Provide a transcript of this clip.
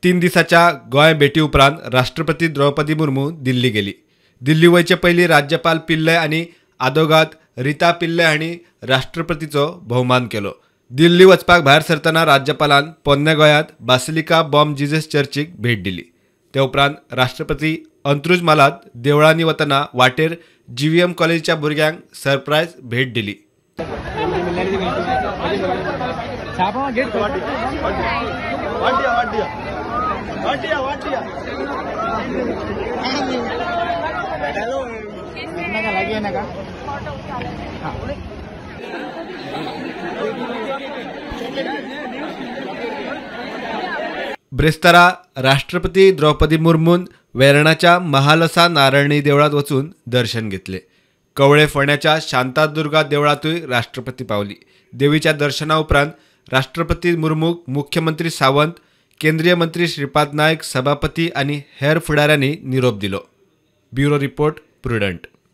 3 दिसाच्या गोंय भेटी उपरांत राष्ट्रपती द्रौपदी मुर्मू दिल्ली गेली। दिल्ली वयचे पयलीं राज्यपाल पिल्लय आनी आदोगाद रीता पिल्लय हांणी राष्ट्रपतीचो भोवमान केलो। दिल्ली वचपाक भायर सरतना राज्यपालान पोन्ने गोंयांत बासिलिका बॉम जीजस चर्चीक भेट दिली। ते उपरांत राष्ट्रपती अंत्रुज मालात देवळांनी वतना वाटेर GVM कॉलेजच्या भुरग्यांक सरप्रायज भेट दिली। ब्रेस्तारा राष्ट्रपती द्रौपदी मुर्मून वेर्णाच्या महालसा नारायणी देवळात वचून दर्शन घेतले। कवळे फोंड्याच्या शांतादुर्गा देवळातूय राष्ट्रपती पावली। देवीच्या दर्शना उपरांत राष्ट्रपती मुर्मूक मुख्यमंत्री सावंत, केंद्रीय मंत्री श्रीपाद नायक, सभापती आनी हेर फुडाऱ्यांनी निरोप दिलो। Bureau report, prudent.